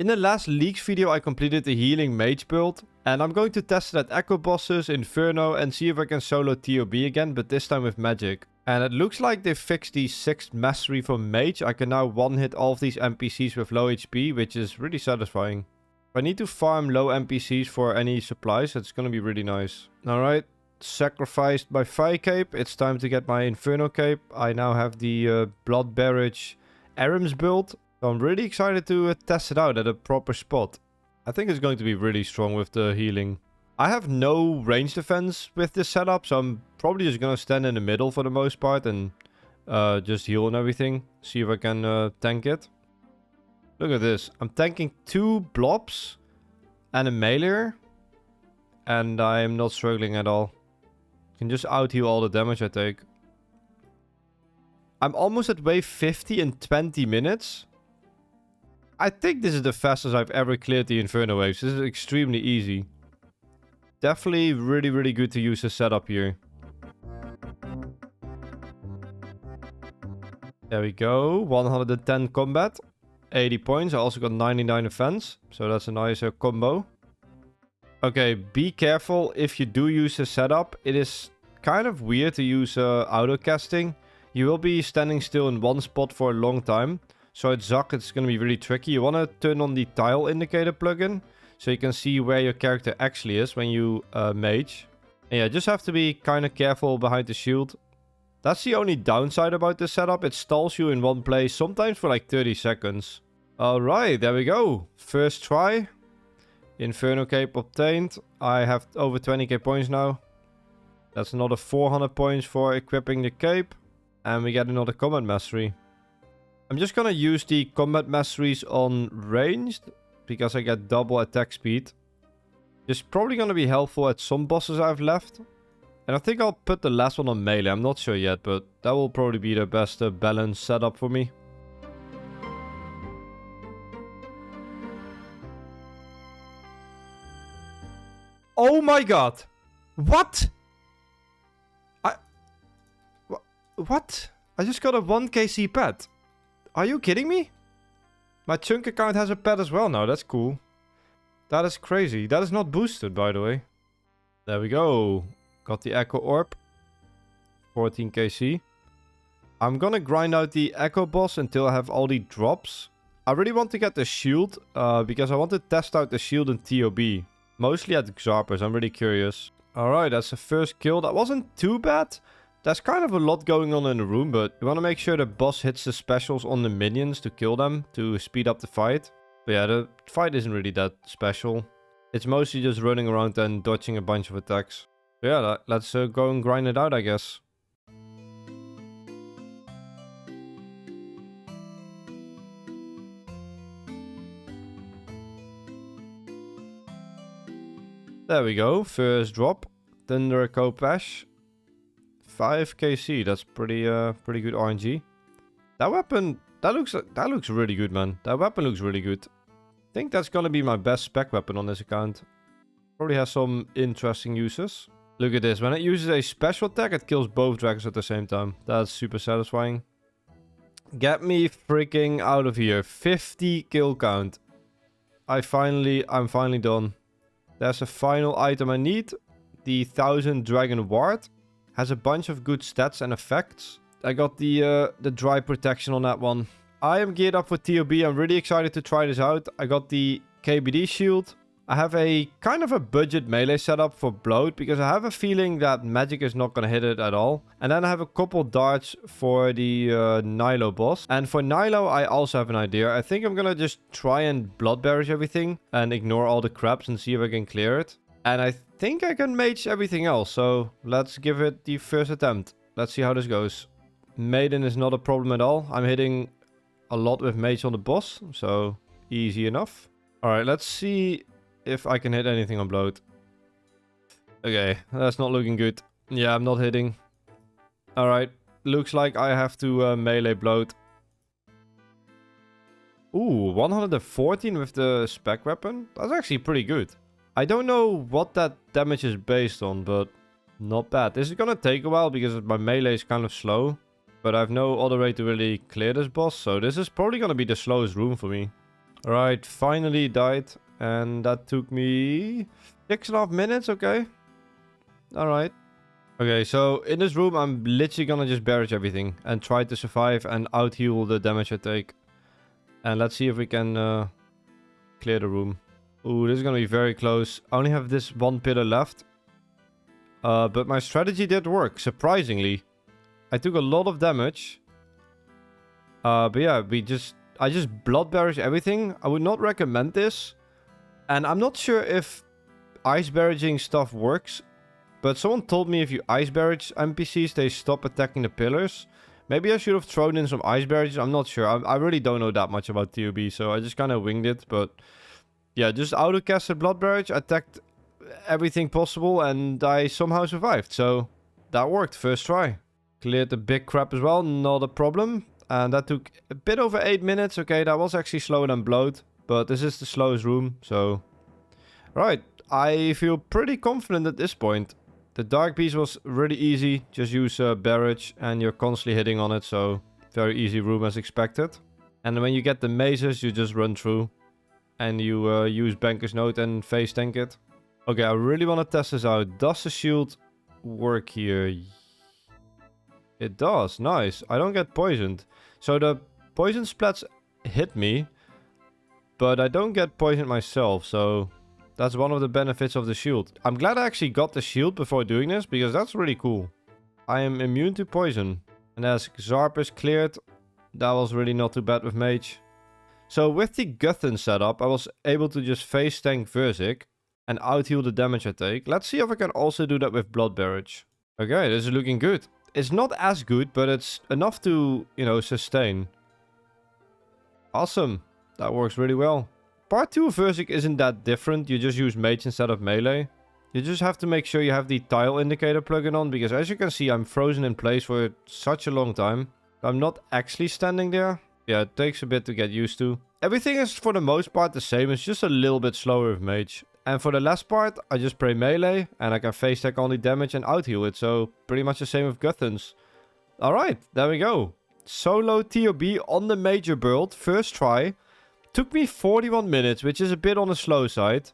In the last leaks video, I completed the healing mage build, and I'm going to test it at echo bosses, Inferno, and see if I can solo TOB again, but this time with magic. And it looks like they fixed the 6th mastery for mage. I can now one-hit all of these NPCs with low HP, which is really satisfying. If I need to farm low NPCs for any supplies, it's gonna be really nice. Alright, sacrificed my fire cape. It's time to get my Inferno cape. I now have the blood barrage Arims build. So I'm really excited to test it out at a proper spot. I think it's going to be really strong with the healing. I have no range defense with this setup, so I'm probably just going to stand in the middle for the most part and just heal and everything. See if I can tank it. Look at this. I'm tanking 2 blobs and a melee. And I'm not struggling at all. Can just out-heal all the damage I take. I'm almost at wave 50 in 20 minutes. I think this is the fastest I've ever cleared the Inferno waves. This is extremely easy. Definitely really, really good to use this setup here. There we go. 110 combat. 80 points. I also got 99 defense. So that's a nice combo. Okay, be careful if you do use this setup. It is kind of weird to use auto-casting. You will be standing still in one spot for a long time. So at Zac, it's going to be really tricky. You want to turn on the tile indicator plugin, so you can see where your character actually is when you mage. And yeah, just have to be kind of careful behind the shield. That's the only downside about this setup. It stalls you in one place, sometimes for like 30 seconds. Alright, there we go. First try. Inferno cape obtained. I have over 20k points now. That's another 400 points for equipping the cape. And we get another combat mastery. I'm just gonna use the combat masteries on ranged, because I get double attack speed. It's probably gonna be helpful at some bosses I've left. And I think I'll put the last one on melee, I'm not sure yet, but that will probably be the best balanced setup for me. Oh my god! What? What? I just got a 1kc pet. Are you kidding me? My chunk account has a pet as well now. That's cool. That is crazy. That is not boosted, by the way. There we go. Got the Echo Orb. 14kc. I'm gonna grind out the Echo boss until I have all the drops. I really want to get the shield. Because I want to test out the shield in TOB. Mostly at Xarpers. I'm really curious. Alright, that's the first kill. That wasn't too bad. There's kind of a lot going on in the room, but you want to make sure the boss hits the specials on the minions to kill them, to speed up the fight. But yeah, the fight isn't really that special. It's mostly just running around and dodging a bunch of attacks. So yeah, let's go and grind it out, I guess. There we go, first drop. Thunder Kopesh. 5kc, that's pretty good RNG. That weapon, that looks really good, man. That weapon looks really good. I think that's gonna be my best spec weapon on this account. Probably has some interesting uses. Look at this, when it uses a special attack, it kills both dragons at the same time. That's super satisfying. Get me freaking out of here. 50 kill count. I'm finally done. There's a final item I need. The 1000 Dragon Ward. Has a bunch of good stats and effects. I got the dry protection on that one. I am geared up for TOB. I'm really excited to try this out. I got the KBD shield. I have a kind of a budget melee setup for bloat, because I have a feeling that magic is not going to hit it at all. And then I have a couple darts for the Nilo boss. And for Nilo, I also have an idea. I think I'm going to just try and blood barrage everything and ignore all the crabs and see if I can clear it. And I think I can mage everything else, so let's give it the first attempt. Let's see how this goes. Maiden is not a problem at all. I'm hitting a lot with mage on the boss, so easy enough. Alright, let's see if I can hit anything on bloat. Okay, that's not looking good. Yeah, I'm not hitting. Alright, looks like I have to melee bloat. Ooh, 114 with the spec weapon? That's actually pretty good. I don't know what that damage is based on, but not bad. This is gonna take a while because my melee is kind of slow. But I have no other way to really clear this boss, so this is probably gonna be the slowest room for me. Alright, finally died. And that took me 6.5 minutes, okay. Alright. Okay, so in this room, I'm literally gonna just barrage everything and try to survive and out-heal the damage I take. And let's see if we can clear the room. Ooh, this is gonna be very close. I only have this one pillar left. But my strategy did work, surprisingly. I took a lot of damage. But yeah, I just blood barrage everything. I would not recommend this. And I'm not sure if ice barraging stuff works. But someone told me if you ice barrage NPCs, they stop attacking the pillars. Maybe I should have thrown in some ice barrages. I'm not sure. I really don't know that much about TOB. So I just kind of winged it. But yeah, just auto-casted blood barrage. Attacked everything possible. And I somehow survived. So that worked. First try. Cleared the big crap as well. Not a problem. And that took a bit over 8 minutes. Okay, that was actually slower than Bloat. But this is the slowest room. So, right. I feel pretty confident at this point. The Dark Beast was really easy. Just use barrage and you're constantly hitting on it. So, very easy room as expected. And when you get the mazes, you just run through. And you use Banker's Note and phase tank it. Okay, I really want to test this out. Does the shield work here? It does. Nice. I don't get poisoned. So the poison splats hit me. But I don't get poisoned myself. So that's one of the benefits of the shield. I'm glad I actually got the shield before doing this. Because that's really cool. I am immune to poison. And as Zarp is cleared. That was really not too bad with Mage. So with the Guthan setup. I was able to just phase tank Versic. And out-heal the damage I take. Let's see if I can also do that with Blood Barrage. Okay, this is looking good. It's not as good, but it's enough to, you know, sustain. Awesome. That works really well. Part 2 of Versic isn't that different. You just use Mage instead of melee. You just have to make sure you have the tile indicator plugin on. Because as you can see, I'm frozen in place for such a long time. I'm not actually standing there. Yeah, it takes a bit to get used to. Everything is for the most part the same. It's just a little bit slower with Mage. And for the last part, I just play melee. And I can phase tech only damage and out-heal it. So pretty much the same with Guthans. Alright, there we go. Solo TOB on the major build. First try. Took me 41 minutes, which is a bit on the slow side.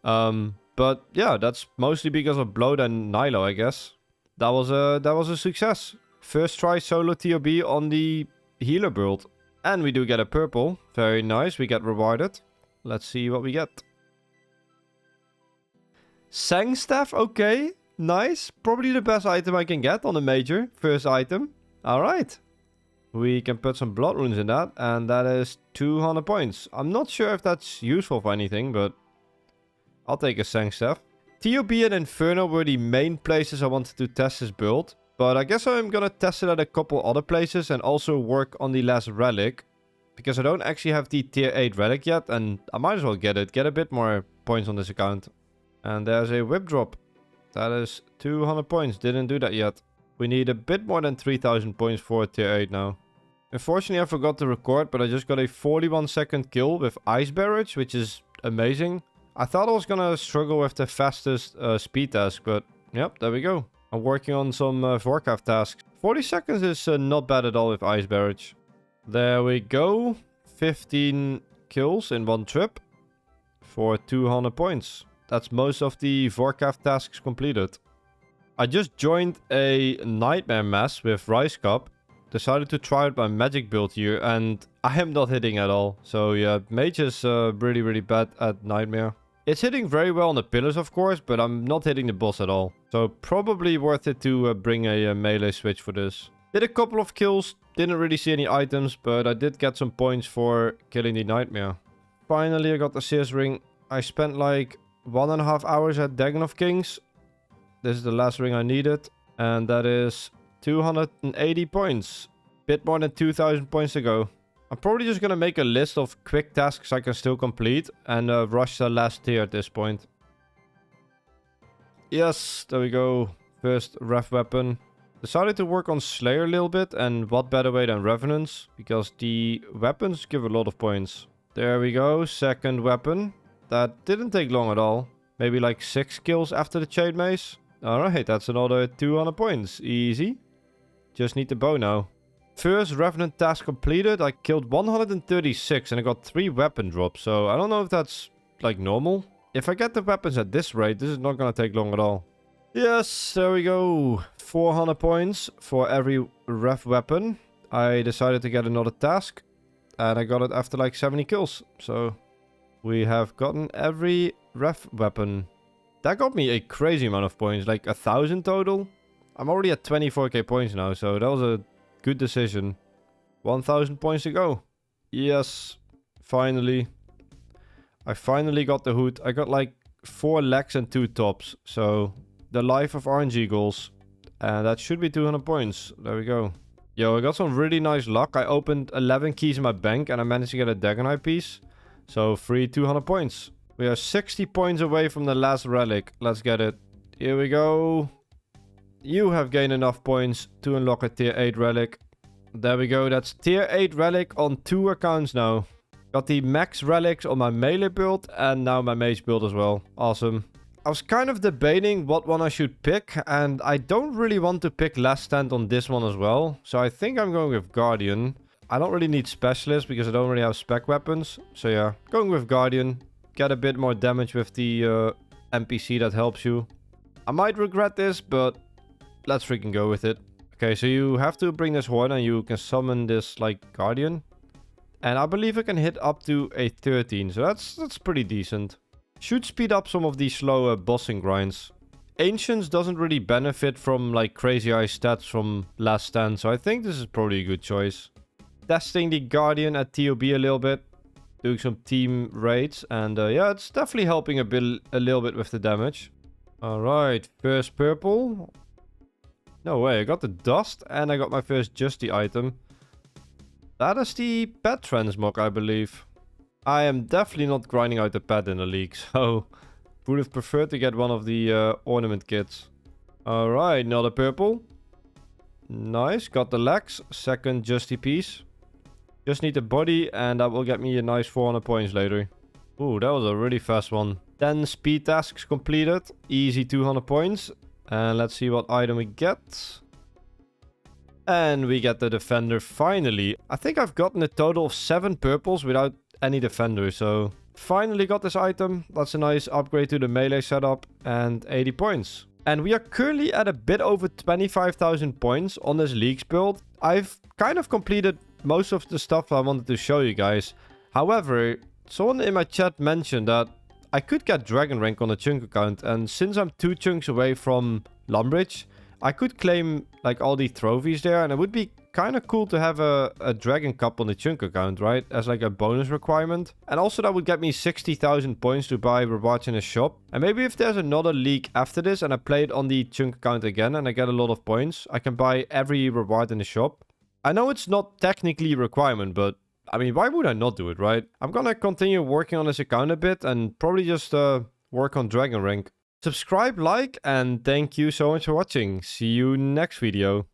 But yeah, that's mostly because of Bloat and Nilo, I guess. That was a success. First try solo TOB on the healer build. And we do get a purple. Very nice, we get rewarded. Let's see what we get. Sang Staff, okay. Nice. Probably the best item I can get on the major. First item. Alright. We can put some blood runes in that. And that is 200 points. I'm not sure if that's useful for anything, but I'll take a Sang Staff. TOB and Inferno were the main places I wanted to test this build. But I guess I'm gonna test it at a couple other places. And also work on the last relic. Because I don't actually have the tier 8 relic yet. And I might as well get it. Get a bit more points on this account. And there's a whip drop. That is 200 points. Didn't do that yet. We need a bit more than 3000 points for tier 8 now. Unfortunately, I forgot to record, but I just got a 41-second kill with Ice Barrage, which is amazing. I thought I was gonna struggle with the fastest speed task, but yep, there we go. I'm working on some Vorkav tasks. 40 seconds is not bad at all with Ice Barrage. There we go. 15 kills in one trip for 200 points. That's most of the Vorkav tasks completed. I just joined a Nightmare mess with Rice Cup. Decided to try out my magic build here. And I am not hitting at all. So yeah, Mage is really, really bad at Nightmare. It's hitting very well on the pillars, of course. But I'm not hitting the boss at all. So probably worth it to bring a melee switch for this. Did a couple of kills. Didn't really see any items. But I did get some points for killing the Nightmare. Finally, I got the Sears ring. I spent like 1.5 hours at Dagon of Kings. This is the last ring I needed. And that is 280 points. Bit more than 2000 points to go. I'm probably just gonna make a list of quick tasks I can still complete. And rush the last tier at this point. Yes, there we go. First ref weapon. Decided to work on Slayer a little bit. And what better way than Revenants. Because the weapons give a lot of points. There we go. Second weapon. That didn't take long at all. Maybe like 6 kills after the chain mace. Alright, that's another 200 points. Easy. Just need the bow now. first Revenant task completed, I killed 136 and I got 3 weapon drops. So I don't know if that's like normal. If I get the weapons at this rate, this is not gonna take long at all. Yes, there we go. 400 points for every ref weapon. I decided to get another task. And I got it after like 70 kills. So we have gotten every ref weapon. That got me a crazy amount of points. Like 1,000 total. I'm already at 24k points now. So that was a good decision. 1,000 points to go. Yes. Finally. I finally got the hood. I got like 4 legs and 2 tops. So the life of RNG goals. And that should be 200 points. There we go. Yo, I got some really nice luck. I opened 11 keys in my bank and I managed to get a Dagon Eye piece. So free 200 points. We are 60 points away from the last relic. Let's get it. Here we go. You have gained enough points to unlock a tier 8 relic. There we go. That's tier 8 relic on 2 accounts now. Got the max relics on my melee build and now my mage build as well. Awesome. I was kind of debating what one I should pick, and I don't really want to pick Last Stand on this one as well. So I think I'm going with Guardian. I don't really need Specialist because I don't really have spec weapons. So yeah, going with Guardian. Get a bit more damage with the NPC that helps you. I might regret this, but let's freaking go with it. Okay, so you have to bring this horn and you can summon this like Guardian. And I believe I can hit up to a 13, so that's pretty decent. Should speed up some of these slower bossing grinds. Ancients doesn't really benefit from like crazy high stats from Last Stand, so I think this is probably a good choice. Testing the Guardian at TOB a little bit. Doing some team raids, and yeah, it's definitely helping a little bit with the damage. Alright, first purple. No way, I got the dust and I got my first Justy item. That is the pet transmog, I believe. I am definitely not grinding out the pet in the league, so would have preferred to get one of the ornament kits. Alright, another purple. Nice, got the legs. Second Justy piece. Just need the body and that will get me a nice 400 points later. Ooh, that was a really fast one. 10 speed tasks completed. Easy 200 points. And let's see what item we get. And we get the defender finally. I think I've gotten a total of 7 purples without any defender, so finally got this item. That's a nice upgrade to the melee setup and 80 points. And we are currently at a bit over 25,000 points on this league's build. I've kind of completed most of the stuff I wanted to show you guys. However, someone in my chat mentioned that I could get dragon rank on the chunk account, and since I'm 2 chunks away from Lumbridge, I could claim like all the trophies there, and it would be kind of cool to have a dragon cup on the chunk account, right? As like a bonus requirement. And also that would get me 60,000 points to buy rewards in a shop. And maybe if there's another league after this and I play it on the chunk account again and I get a lot of points, I can buy every reward in the shop. I know it's not technically a requirement, but I mean, why would I not do it, right? I'm gonna continue working on this account a bit and probably just work on dragon rank. Subscribe, like, and thank you so much for watching. See you next video.